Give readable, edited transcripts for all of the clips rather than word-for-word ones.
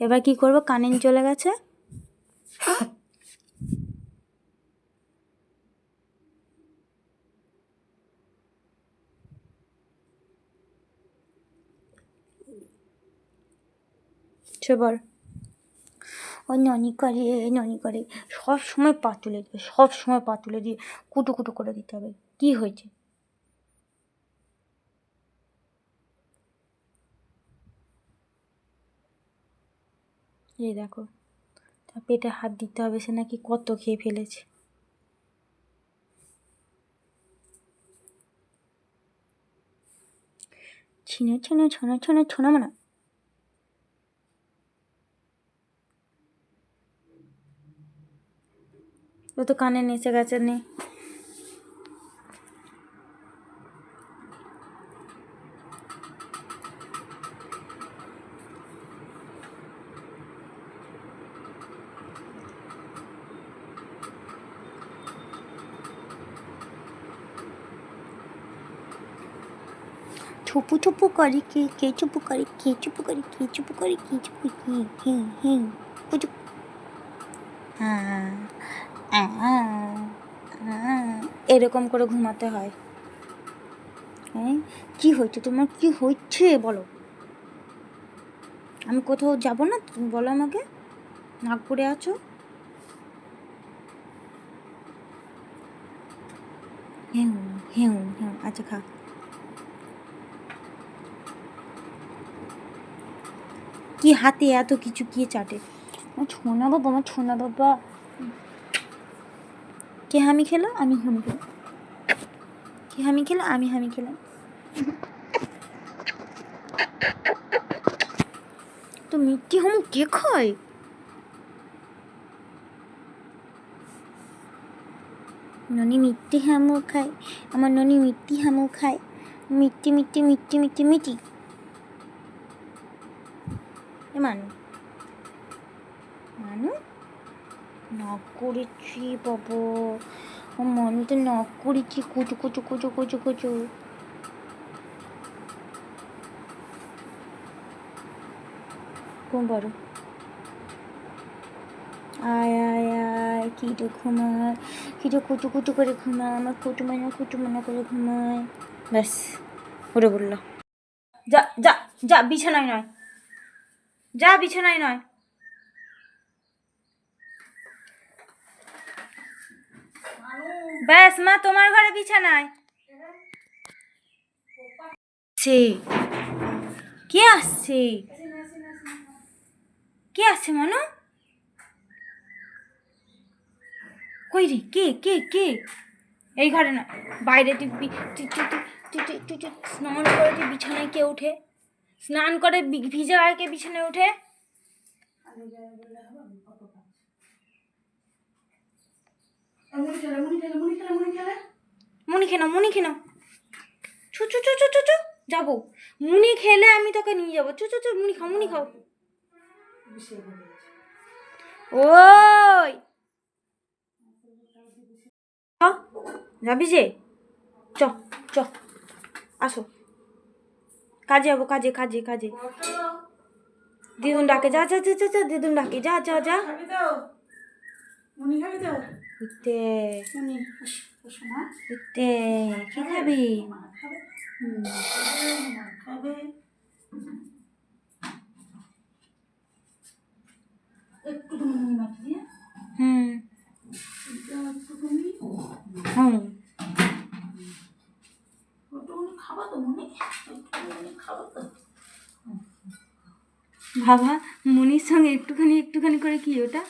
এবার কি করব? কারেন্ট চলে গেছে। সেবার ও ননি করে সব সময় পা তুলে দিবে, সব সময় পা তুলে দিয়ে কুটু কুটু করে দিতে হবে। কি হয়েছে? এই দেখো, তার পেটে হাত দিতে হবে, সে নাকি কত খেয়ে ফেলেছে। ছিনে ছিনে ছোনা ছোনা ছোনা মানা। ও তো কানে নেচে গেছে নে। ছুপু ছুপু করে কে চুপু করে কে চুপু করে কে চুপু করে কে চুপু পুচু। এরকম করে ঘুমাতে হয়। হ্যাঁ, কি হয়েছে তোমার? কি হচ্ছে বলো? আমি কোথাও যাব না, তুমি বলো আমাকে। নাগপুরে আছো? হ্যাঁ হ্যাঁ হ্যাঁ, আচ্ছা খা। কি হাতে এত কিছু কি চাটে? আমার ছোনা বাবা, আমার ছোনা বাবা। কে হামি খেলো? আমি হামি খেলাম। কে হামি খেলো? আমি হামি খেলাম। তো মিষ্টি হামু কে খায়? ননি মিষ্টি হামু খায়, আমার ননি মিষ্টি হামু খায়। মিষ্টি মিষ্টি মিষ্টি মিষ্টি মিষ্টি। এ মানু মানু নখ করেছি বাবা, ও মানু তো নখ করেছি কুচু কুচু কুচু কুচু কুচু। ঘুম পাড়ো। আয় আয় আয়, কিটো ঘুমায়, কিটো কুচু কুচু করে ঘুমায়, আমার কুটু মানা করে ঘুমায়। ব্যাস, উঠে বললো। যা যা যা, বিছানায় নয়, যা বিছানায় নয়। ব্যাস মা, তোমার ঘরে বিছানায়। কে আসছে? কে আসছে মানু? কই রে? কে কে কে? এই ঘরে না, বাইরে। তুই স্নান করে তুই বিছানায় কে উঠে? স্নান করে ভিজে গায়ে কে বিছানায় উঠে? মুনি খেনা ছু ছু ছু ছু ছু ছু, যাবো। মুনি খেলে আমি তোকে নিয়ে যাবো। চু চু চু, মুনি খাও। ওই যাবি যে? চ চ, আসো, কাজে যাবো, কাজে। দিদুন ডাকে, যা যা যা যা, দিদুন ডাকে, যা যা যা। উঠতে কি খাবি? বাবা, মুনির সঙ্গে একটুখানি করে কি ওটা?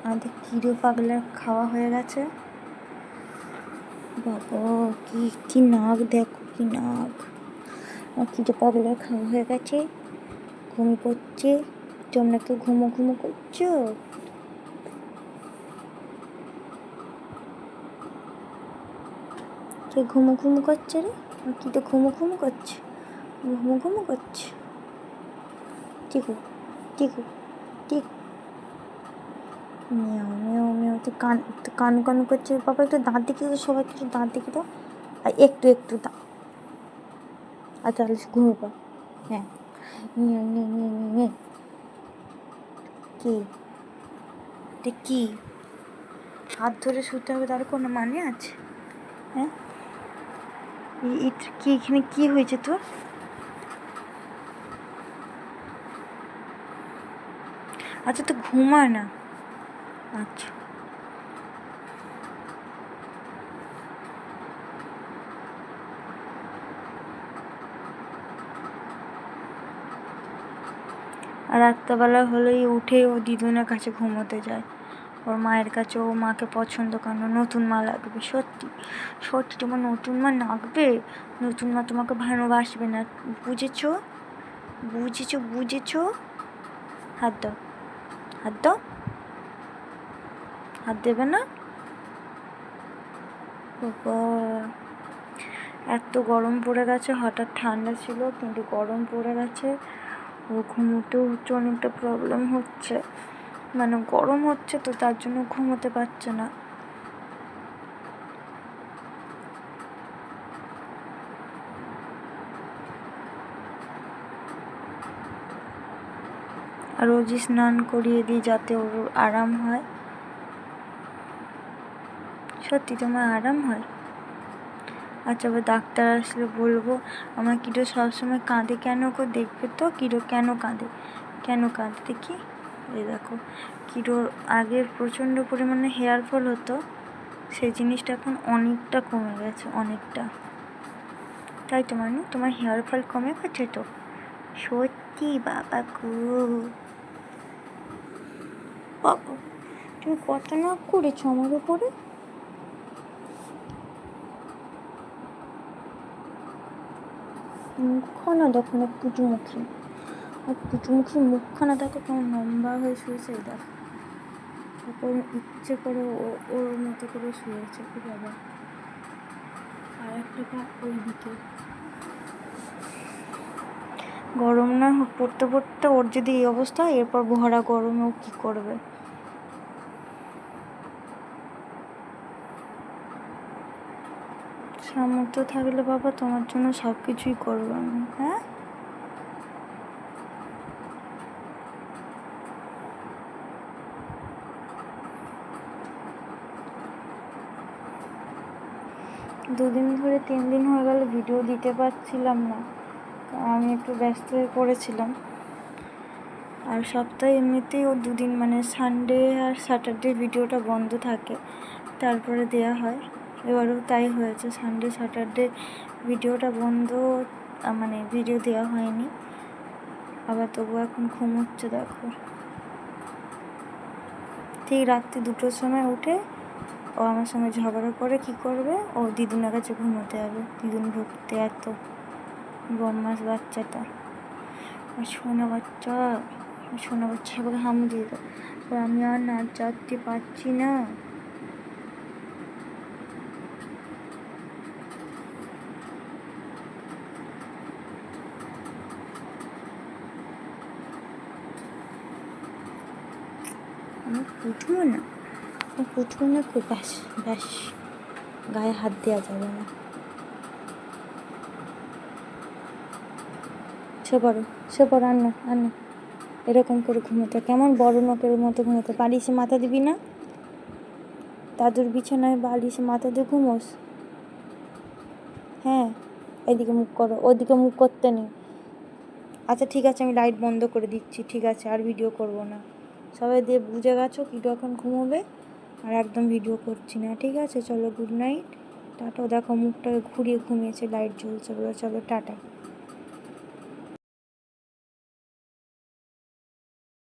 আমাদের কিরো পাগলার খাওয়া হয়ে গেছে। বাবা, কি নাক দেখো, কি নাক। আর কিরো পাগলার খাওয়া হয়ে গেছে, ঘুমিয়ে পড়ছে। তোমরা তো ঘুমো করছো। কে ঘুমু ঘুমু করছে রে? কি তো ঘুমু ঘুমু করছে, ঘুমু ঘুমু করছে। টিকু টিকু টিক, মেও মেও মেও। তুই কানু কানু করছে বাবা, একটু দাঁত দেখি তো, সবাইকে একটু দাঁত দেখি তো, আর একটু একটু দাঁত। আর তাহলে ঘুমিয়ে পড়। হ্যাঁ, কি এটা কি? হাত ধরে শুতে হবে তার কোনো মানে আছে? হ্যাঁ, কি এখানে কি হয়েছে তোর? আচ্ছা তো ঘুমায় না। আচ্ছা, আর রাত্রেবেলা হলেই উঠে ও দিদুনের কাছে ঘুমোতে যায়, ওর মায়ের কাছে। ও মাকে পছন্দ কেন? নতুন মা লাগবে। সত্যি সত্যি তোমার নতুন মা লাগবে। নতুন মা তোমাকে ভালোবাসবে না, বুঝেছো? বুঝেছো বুঝেছো? হাত দাও, হাত দাও। হাত দেবে না বাবা। এত গরম পড়ে গেছে, হঠাৎ ঠান্ডা ছিল কিন্তু গরম পড়ে গেছে। ও ঘুমোতেও হচ্ছে, অনেকটা প্রবলেম হচ্ছে, মানে গরম হচ্ছে তো তার জন্য ঘুমোতে পারছে না। আর রোজই স্নান করিয়ে দিই যাতে ওর আরাম হয়। সত্যি তোমার আরাম হয়? আচ্ছা, আবার ডাক্তার আসলে বলবো। আমার কিটো সবসময় কাঁদে কেন গো? দেখবে তো কিটো কেন কাঁদে, কেন কাঁদে দেখি। এই দেখো, কিটোর আগে প্রচণ্ড পরিমাণে হেয়ার ফল হতো, সেই জিনিসটা এখন অনেকটা কমে গেছে, অনেকটা। তাই তো মানু, তোমার হেয়ার ফল কমে গেছে তো? সত্যি বাবা গো, বাবা তুমি কত নাক করেছো আমার উপরে। মুখখানা দেখো না, পুচুমুখী, আর পুচুমুখী মুখখানা দেখো কেমন লম্বা হয়ে শুয়েছে। দেখো, তারপর ইচ্ছে করে ওর মতো করে শুয়েছে কি বাবা। আর একটা পা ওই দিকে। গরম না পড়তে পড়তে ওর যদি এই অবস্থা, এরপর ভরা গরমে ও কী করবে? সামর্থ্য থাকলে বাবা তোমার জন্য সব কিছুই করবো আমি। হ্যাঁ, দুদিন ধরে 3 দিন হয়ে গেল ভিডিও দিতে পারছিলাম না, আমি একটু ব্যস্ত হয়ে পড়েছিলাম। আর সপ্তাহে এমনিতেই ও 2 দিন, মানে সানডে আর স্যাটারডে ভিডিওটা বন্ধ থাকে, তারপরে দেয়া হয়। এবারেও তাই হয়েছে, সানডে স্যাটারডে ভিডিওটা বন্ধ, মানে ভিডিও দেওয়া হয়নি। আবার তবু এখন ঘুমোচ্ছে দেখো। ঠিক রাত্রি 2টোর সময় উঠে ও আমার সঙ্গে ঝগড়া করে কি করবে, ও দিদুনের কাছে ঘুমোতে যাবে। দিদুন ঢুকতে এত বদমাস বাচ্চাটা, সোনা বাচ্চা, সোনা বাচ্চা সবাই হাম দিয়ে দেয়। আমি আর নাচাতে পারছি না। আমার পুঠবো না, পুঠবো না, খুব ব্যাস ব্যাস, গায়ে হাত দেওয়া যাবে না। সে পড়ো আর না এরকম করে ঘুমোতে, কেমন বড় লোকের মতো ঘুমোতে। বালিশে মাথা দিবি না, দাদুর বিছানায় বালিশে মাথা দিয়ে ঘুমোস। হ্যাঁ, এদিকে মুখ করো, ওদিকে মুখ করতে নেই। আচ্ছা ঠিক আছে, আমি লাইট বন্ধ করে দিচ্ছি, ঠিক আছে, আর ভিডিও করব না। সবাই দিয়ে বুঝে গেছো কিটো এখন ঘুমোবে, আর একদম ভিডিও করছি না, ঠিক আছে? চলো গুড নাইট, টাটা। দেখো মুখটাকে ঘুরিয়ে ঘুমিয়েছে, লাইট জ্বলছে বলে। চলো টাটা।